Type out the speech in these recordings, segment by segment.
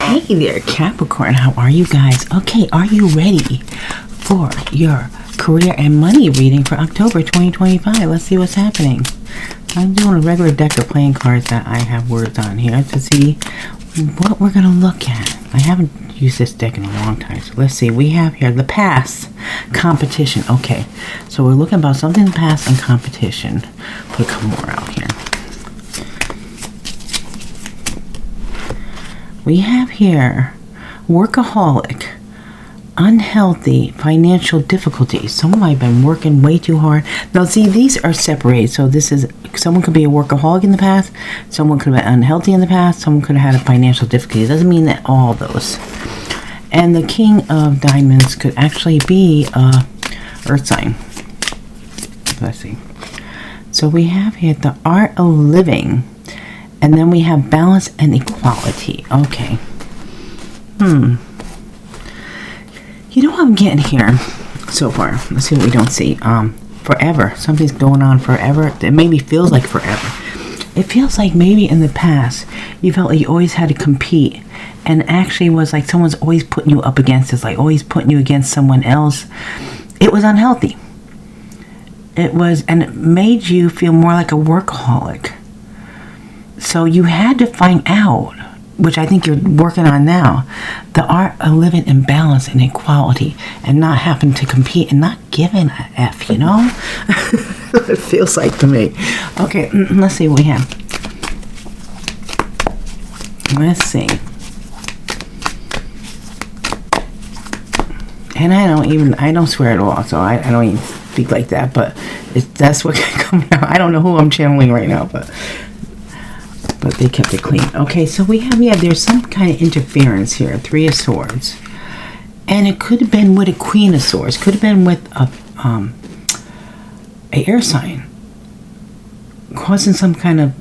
Hey there, Capricorn. How are you guys? Okay, are you ready for your career and money reading for October 2025? Let's see what's happening. I'm doing a regular deck of playing cards that I have words on here to see what we're going to look at. I haven't used this deck in a long time, so let's see. We have here the past, competition. Okay, so we're looking about something in the past and competition. Put a couple more out here. We have here workaholic, unhealthy, financial difficulties. Someone might have been working way too hard. Now, see, these are separated. So this is, someone could be a workaholic in the past. Someone could have been unhealthy in the past. Someone could have had a financial difficulty. It doesn't mean that all those. And the King of Diamonds could actually be a Earth sign. Let's see. So we have here the Art of Living. And then we have balance and equality. Okay. You know what I'm getting here so far? Let's see what we don't see. Forever. Something's going on forever. It maybe feels like forever. It feels like maybe in the past you felt like you always had to compete. And actually was like someone's always putting you up against this. Like always putting you against someone else. It was unhealthy. It was, and it made you feel more like a workaholic. So you had to find out, which I think you're working on now, the art of living in balance and equality and not having to compete and not giving a F, you know? It feels like to me. Okay, let's see what we have. Let's see. And I don't swear at all, so I don't even speak like that, but that's what coming out. I don't know who I'm channeling right now, but they kept it clean. Okay, so we have, there's some kind of interference here. Three of Swords. And it could have been with a Queen of Swords. Could have been with a air sign. Causing some kind of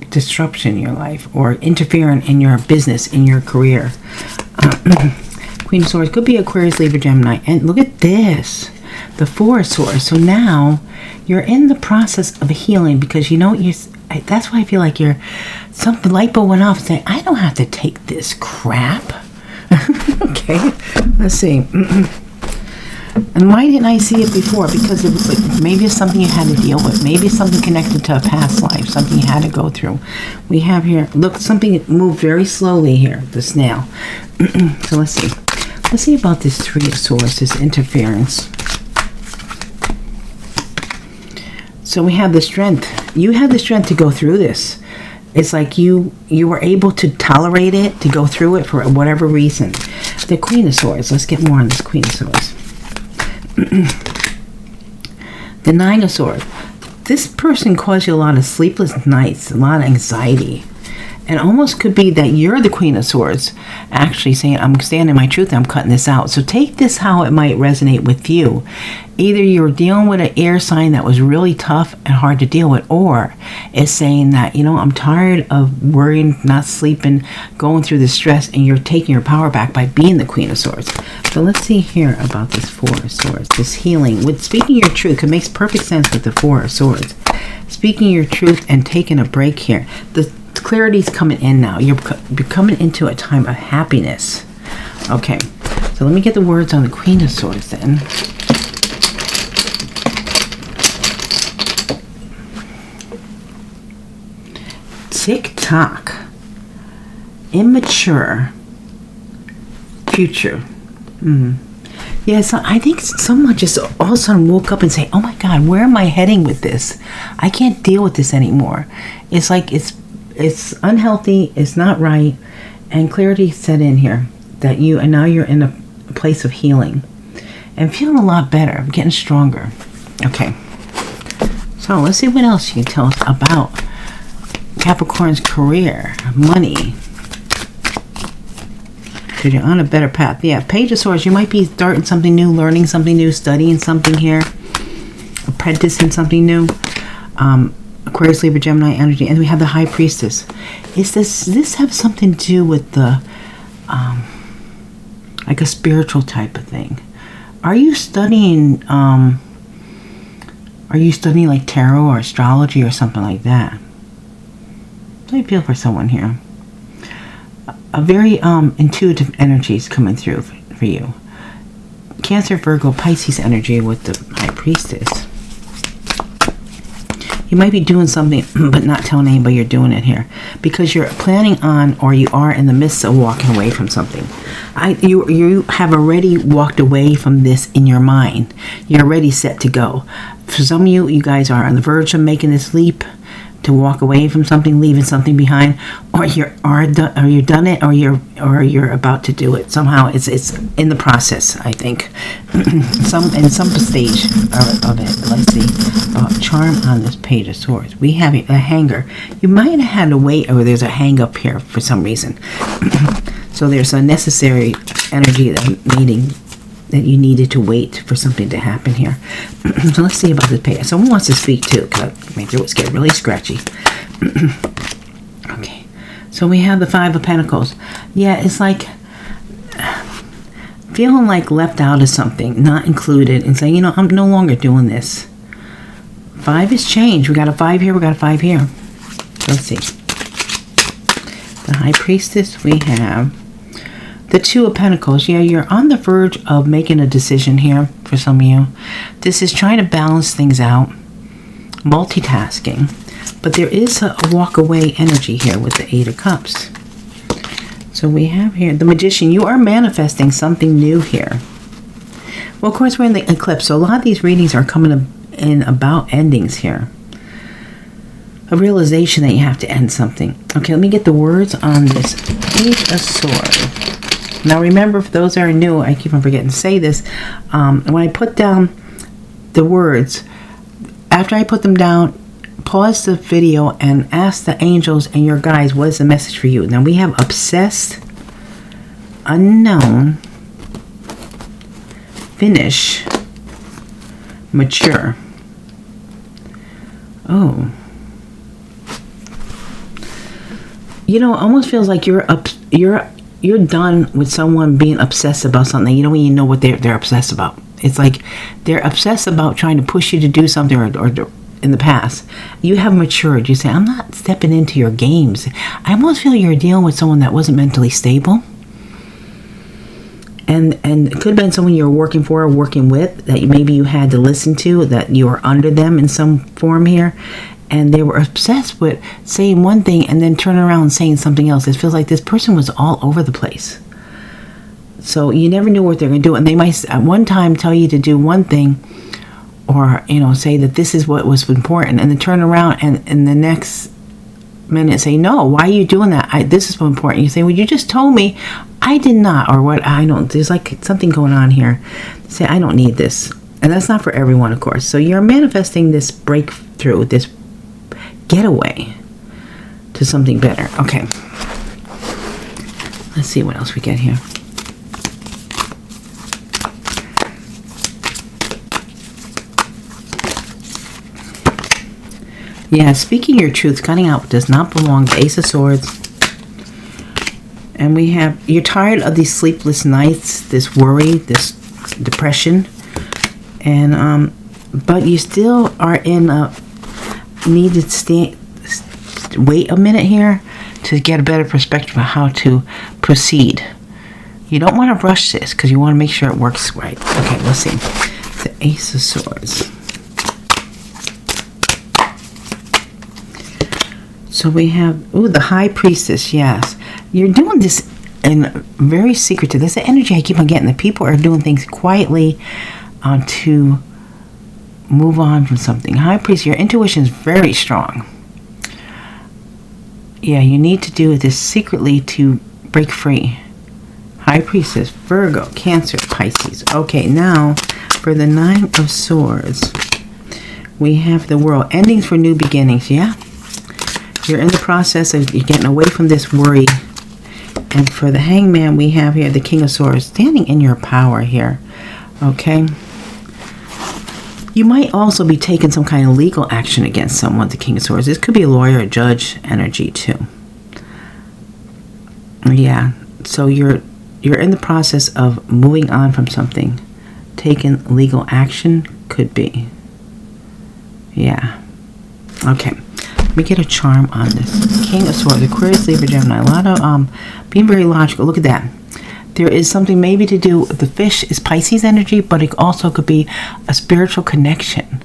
disruption in your life. Or interfering in your business, in your career. Queen of Swords could be Aquarius, Libra, Gemini. And look at this. The Four of Swords. So now you're in the process of healing because you know that's why I feel like something light bulb went off saying, I don't have to take this crap. Okay, let's see. And why didn't I see it before? Because it was like, maybe it's something you had to deal with. Maybe it's something connected to a past life, something you had to go through. We have here, look, something moved very slowly here, the snail. So let's see. Let's see about this Three of Swords, this interference. So we have the strength. You have the strength to go through this. It's like you were able to tolerate it, to go through it for whatever reason. The Queen of Swords. Let's get more on this Queen of Swords. The Nine of Swords. This person caused you a lot of sleepless nights, a lot of anxiety. And almost could be that you're the Queen of Swords, actually saying, I'm standing my truth, I'm cutting this out. So take this how it might resonate with you. Either you're dealing with an air sign that was really tough and hard to deal with, or it's saying that, I'm tired of worrying, not sleeping, going through the stress, and you're taking your power back by being the Queen of Swords. So let's see here about this Four of Swords, this healing. With speaking your truth, it makes perfect sense with the Four of Swords. Speaking your truth and taking a break here. The clarity's coming in now. You're coming into a time of happiness. Okay, so let me get the words on the Queen of Swords then. Tick-tock. Immature. Future. Yeah, so I think someone just all of a sudden woke up and say, oh my God, where am I heading with this? I can't deal with this anymore. It's like it's unhealthy, it's not right, and clarity set in here that now you're in a place of healing and feeling a lot better, getting stronger. Okay, so let's see what else you can tell us about Capricorn's career, money, because you're on a better path. Yeah, Page of Swords, you might be starting something new, learning something new, studying something here, apprenticing something new. Aquarius, Libra, Gemini energy, and we have the High Priestess. Does this have something to do with the like a spiritual type of thing? Are you studying like tarot or astrology or something like that? Let me feel for someone here. a very intuitive energies coming through for you. Cancer, Virgo, Pisces energy with the High Priestess. You might be doing something, but not telling anybody you're doing it here, because you're planning on, or you are in the midst of walking away from something. You have already walked away from this in your mind. You're already set to go. For some of you, you guys are on the verge of making this leap to walk away from something, leaving something behind, or you've done it, or you're about to do it. Somehow it's in the process, I think. in some stage of it. Let's see. Charm on this Page of Swords. We have a hanger. You might have had to wait, or there's a hang up here for some reason. So there's a necessary energy that you needed to wait for something to happen here. So let's see about this page. Someone wants to speak too, because my throat's getting really scratchy. Okay, so we have the Five of Pentacles. Yeah, it's like feeling like left out of something, not included, and saying, I'm no longer doing this. 5 has changed. We got a 5 here, we got a 5 here. Let's see. The High Priestess, we have the Two of Pentacles. Yeah, you're on the verge of making a decision here for some of you. This is trying to balance things out, multitasking. But there is a walk away energy here with the Eight of Cups. So we have here the Magician. You are manifesting something new here. Well, of course, we're in the eclipse, so a lot of these readings are coming in about endings here. A realization that you have to end something. Okay, let me get the words on this Page of Swords. Now remember, for those that are new, I keep on forgetting to say this. When I put down the words, after I put them down, pause the video and ask the angels and your guides, what is the message for you? Now we have obsessed, unknown, finish, mature. Oh. It almost feels like you're done with someone being obsessed about something. When you know what they're obsessed about. It's like they're obsessed about trying to push you to do something, or in the past. You have matured. You say, I'm not stepping into your games. I almost feel you're dealing with someone that wasn't mentally stable. And it could have been someone you were working for or working with that maybe you had to listen to, that you were under them in some form here. And they were obsessed with saying one thing and then turning around and saying something else. It feels like this person was all over the place. So you never knew what they're going to do. And they might at one time tell you to do one thing, or, say that this is what was important, and then turn around and in the next minute say, no, why are you doing that? This is important. You say, well, you just told me. I did not, or what? I don't. There's like something going on here. Say, I don't need this. And that's not for everyone, of course. So you're manifesting this breakthrough, this getaway to something better. Okay. Let's see what else we get here. Yeah, speaking your truth, cutting out what does not belong, the Ace of Swords. And we have, you're tired of these sleepless nights, this worry, this depression. And, but you still are in a, need to wait a minute here to get a better perspective of how to proceed. You don't want to rush this because you want to make sure it works right. Okay, let's see. The Ace of Swords. So we have, the High Priestess, yes. You're doing this in very secretive. That's the energy I keep on getting. The people are doing things quietly to move on from something. High Priest, your intuition is very strong. Yeah, you need to do this secretly to break free. High Priestess, Virgo, Cancer, Pisces. Okay, now for the Nine of Swords, we have the World. Endings for new beginnings, yeah? You're in the process of getting away from this worry. And for the Hangman, we have here the King of Swords, standing in your power here. Okay? You might also be taking some kind of legal action against someone, the King of Swords. This could be a lawyer, a judge energy too. Yeah, so you're in the process of moving on from something. Taking legal action could be. Yeah. Okay. Let me get a charm on this. King of Swords, Aquarius, Libra, Gemini. A lot of being very logical. Look at that. There is something maybe to do. The fish is Pisces energy, but it also could be a spiritual connection.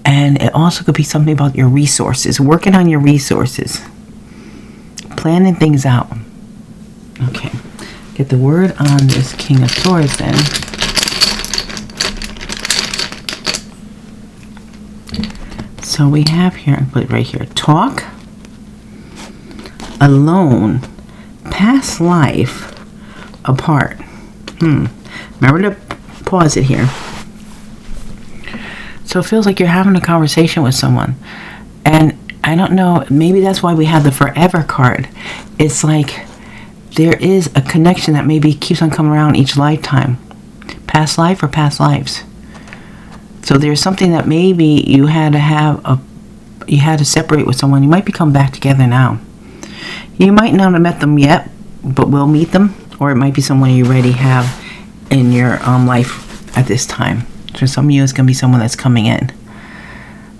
And it also could be something about your resources. Working on your resources. Planning things out. Okay. Get the word on this King of Swords then. So we have here, I'll put it right here. Talk. Alone. Past life. Apart. Remember to pause it here. So it feels like you're having a conversation with someone. And I don't know, maybe that's why we have the forever card. It's like there is a connection that maybe keeps on coming around each lifetime. Past life or past lives. So there's something that maybe you had to separate with someone. You might become back together now. You might not have met them yet, but will meet them. Or it might be someone you already have in your life at this time. For some of you, it's going to be someone that's coming in.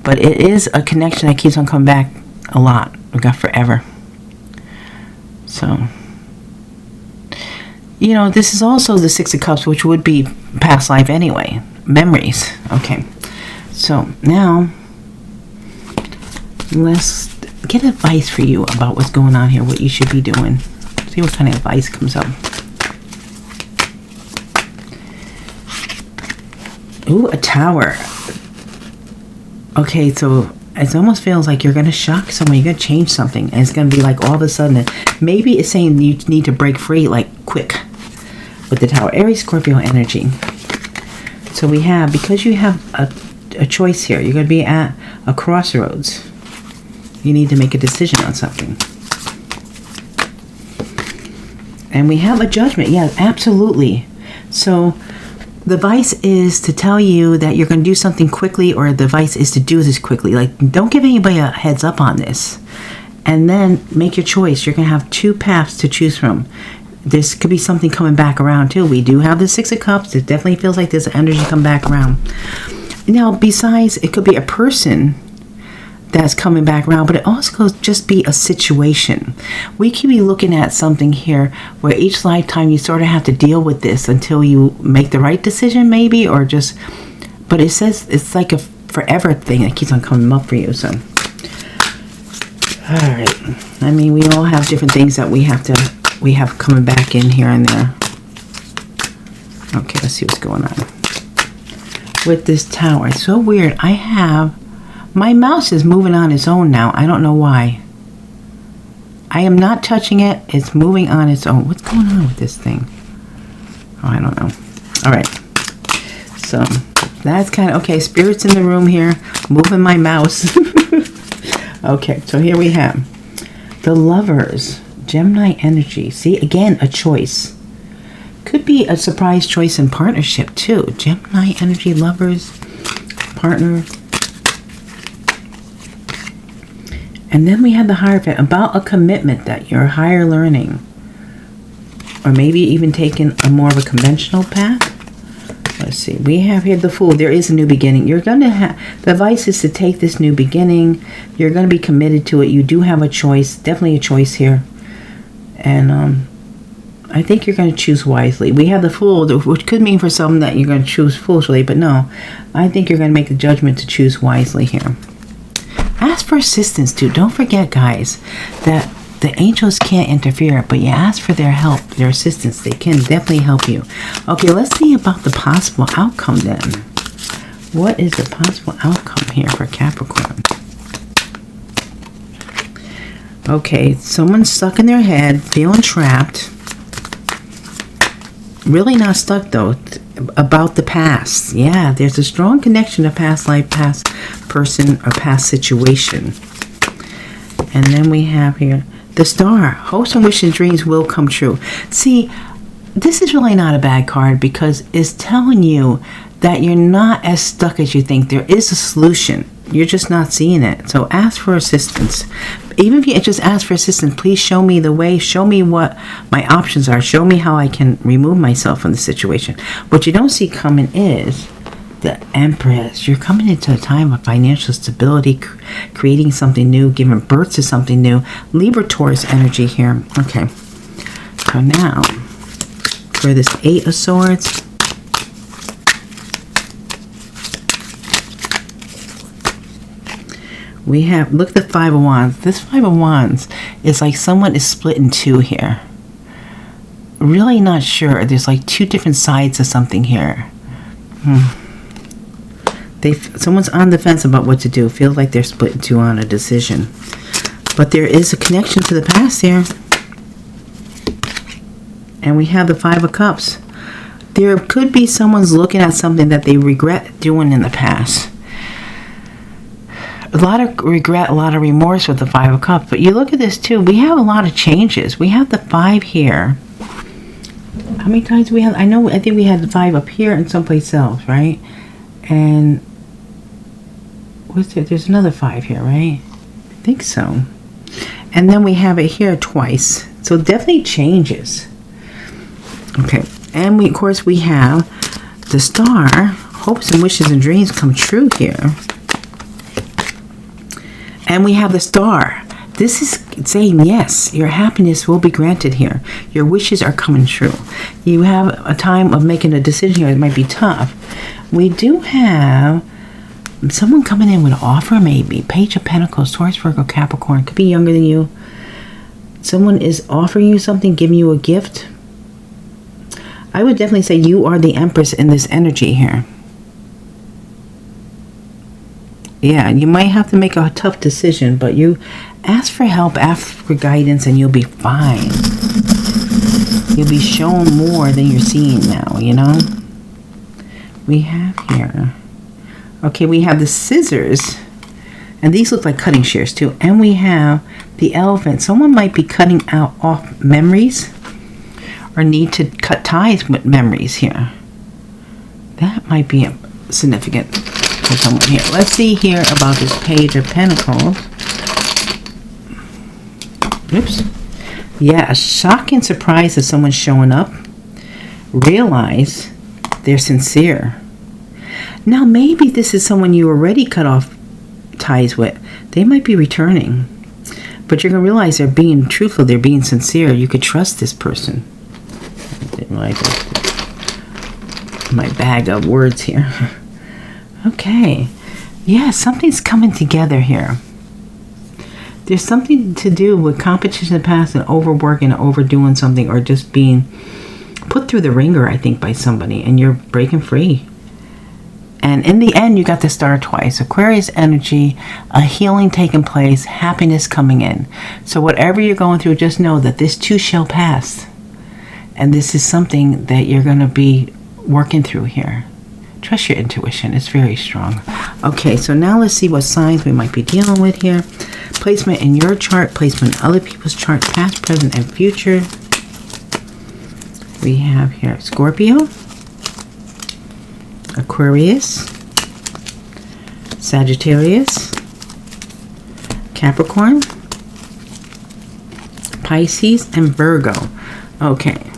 But it is a connection that keeps on coming back a lot. We've got forever. So, you know, this is also the Six of Cups, which would be past life anyway. Memories. Okay. So, now, let's get advice for you about what's going on here, what you should be doing. See what kind of advice comes up. Ooh, a Tower. Okay, so it almost feels like you're going to shock someone. You're going to change something. And it's going to be like all of a sudden. Maybe it's saying you need to break free like quick with the Tower. Aries, Scorpio energy. So we have, because you have a choice here. You're going to be at a crossroads. You need to make a decision on something. And we have a judgment. Yeah, absolutely. So the advice is to tell you that you're going to do something quickly, or the advice is to do this quickly. Like, don't give anybody a heads up on this. And then make your choice. You're going to have two paths to choose from. This could be something coming back around too. We do have the Six of Cups. It definitely feels like there's energy come back around. Now, besides, it could be a person that's coming back around, but it also could just be a situation. We could be looking at something here where each lifetime you sort of have to deal with this until you make the right decision, maybe, or just, but it says it's like a forever thing that keeps on coming up for you. So, all right. I mean, we all have different things that we have coming back in here and there. Okay, let's see what's going on with this Tower. It's so weird. My mouse is moving on its own now. I don't know why. I am not touching it. It's moving on its own. What's going on with this thing? Oh, I don't know. All right. So that's kind of, okay, spirits in the room here. Moving my mouse. Okay, so here we have the Lovers. Gemini energy. See, again, a choice. Could be a surprise choice in partnership too. Gemini energy, Lovers, partner. And then we have the Hierophant, about a commitment that you're higher learning. Or maybe even taking a more of a conventional path. Let's see. We have here the Fool. There is a new beginning. You're going to have, the advice is to take this new beginning. You're going to be committed to it. You do have a choice. Definitely a choice here. And I think you're going to choose wisely. We have the Fool, which could mean for some that you're going to choose foolishly. But no, I think you're going to make the judgment to choose wisely here. Ask for assistance too. Don't forget, guys, that the angels can't interfere, but you ask for their help, their assistance. They can definitely help you. Okay, let's see about the possible outcome then. What is the possible outcome here for Capricorn? Okay, someone's stuck in their head, feeling trapped. Really not stuck though. About the past. Yeah, there's a strong connection to past life, past person, or past situation. And then we have here the Star. Hopes and wishes and dreams will come true. See, this is really not a bad card because it's telling you that you're not as stuck as you think. There is a solution. You're just not seeing it. So ask for assistance. Even if you just ask for assistance, please show me the way. Show me what my options are. Show me how I can remove myself from the situation. What you don't see coming is The Empress. You're coming into a time of financial stability, creating something new, giving birth to something new. Libra Taurus energy here. Okay. So now, for this 8 of Swords, we have, look at the 5 of Wands. This 5 of Wands is like someone is split in two here. Really not sure. There's like 2 different sides of something here. Someone's on the fence about what to do. Feels like they're split in two on a decision. But there is a connection to the past here. And we have the 5 of Cups. There could be someone's looking at something that they regret doing in the past. A lot of regret, a lot of remorse with the 5 of Cups. But you look at this too. We have a lot of changes. We have the 5 here. How many times do we have? I think we had the 5 up here and someplace else, right? And what's there? There's another 5 here, right? I think so. And then we have it here twice. So definitely changes. Okay. And of course, we have the Star. Hopes and wishes and dreams come true here. And we have the Star. This is saying, yes, your happiness will be granted here. Your wishes are coming true. You have a time of making a decision here. It might be tough. We do have someone coming in with an offer, maybe. Page of Pentacles, Taurus, Virgo, Capricorn. Could be younger than you. Someone is offering you something, giving you a gift. I would definitely say you are the Empress in this energy here. Yeah, you might have to make a tough decision, but you ask for help, ask for guidance, and you'll be fine. You'll be shown more than you're seeing now, you know? We have here. Okay, we have the Scissors. And these look like cutting shears too. And we have the Elephant. Someone might be cutting off memories or need to cut ties with memories here. That might be significant for someone here. Let's see here about this Page of Pentacles. Oops. Yeah, a shock and surprise of someone showing up. Realize they're sincere. Now, maybe this is someone you already cut off ties with. They might be returning. But you're going to realize they're being truthful. They're being sincere. You could trust this person. I didn't realize my bag of words here. Okay. Yeah, something's coming together here. There's something to do with competition in the past and overworking and overdoing something, or just being put through the ringer, I think, by somebody, and you're breaking free. And in the end, you got the Star twice. Aquarius energy, a healing taking place, happiness coming in. So whatever you're going through, just know that this too shall pass. And this is something that you're going to be working through here. Trust your intuition. It's very strong. Okay, so now let's see what signs we might be dealing with here. Placement in your chart, placement in other people's chart, past, present, and future. We have here Scorpio, Aquarius, Sagittarius, Capricorn, Pisces, and Virgo. Okay.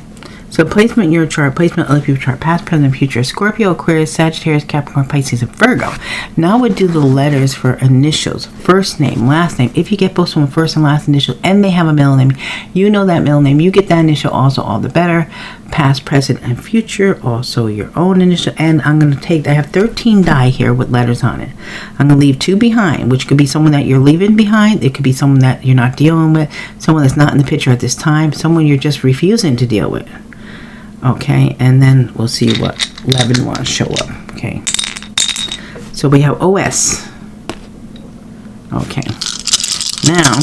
So placement in your chart, placement in other people's chart, past, present, and future. Scorpio, Aquarius, Sagittarius, Capricorn, Pisces, and Virgo. Now we'll do the letters for initials. First name, last name. If you get both someone first and last initial, and they have a middle name, you know that middle name. You get that initial, also all the better. Past, present, and future. Also your own initial. And I'm going to take, I have 13 die here with letters on it. I'm going to leave 2 behind, which could be someone that you're leaving behind. It could be someone that you're not dealing with. Someone that's not in the picture at this time. Someone you're just refusing to deal with. Okay, and then we'll see what 11 wants to show up. Okay, so we have OS. Okay, now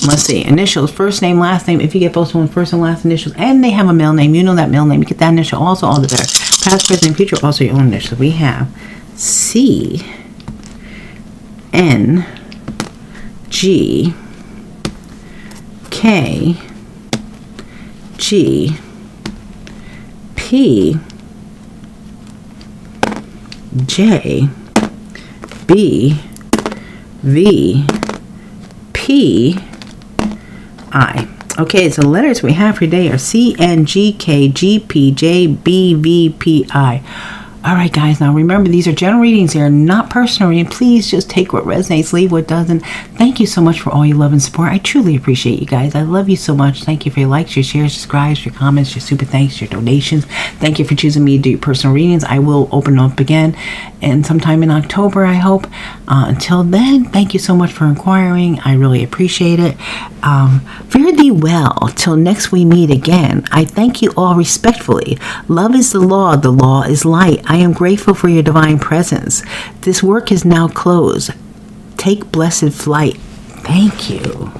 let's see, initials, first name, last name. If you get both someone first and last initials, and they have a middle name, you know that middle name, you get that initial, also all the better. Past, present, and future, also your own initials. We have C, N, G, K, G, P, J, B, V, P, I. Okay, so the letters we have for today are C, N, G, K, G, P, J, B, V, P, I. All right, guys. Now, remember, these are general readings. They are not personal readings. Please just take what resonates, leave what doesn't. Thank you so much for all your love and support. I truly appreciate you guys. I love you so much. Thank you for your likes, your shares, subscribes, your comments, your super thanks, your donations. Thank you for choosing me to do your personal readings. I will open up again and sometime in October, I hope. Until then, thank you so much for inquiring. I really appreciate it. Fare thee well. Till next we meet again. I thank you all respectfully. Love is the law is light. I am grateful for your divine presence. This work is now closed. Take blessed flight. Thank you.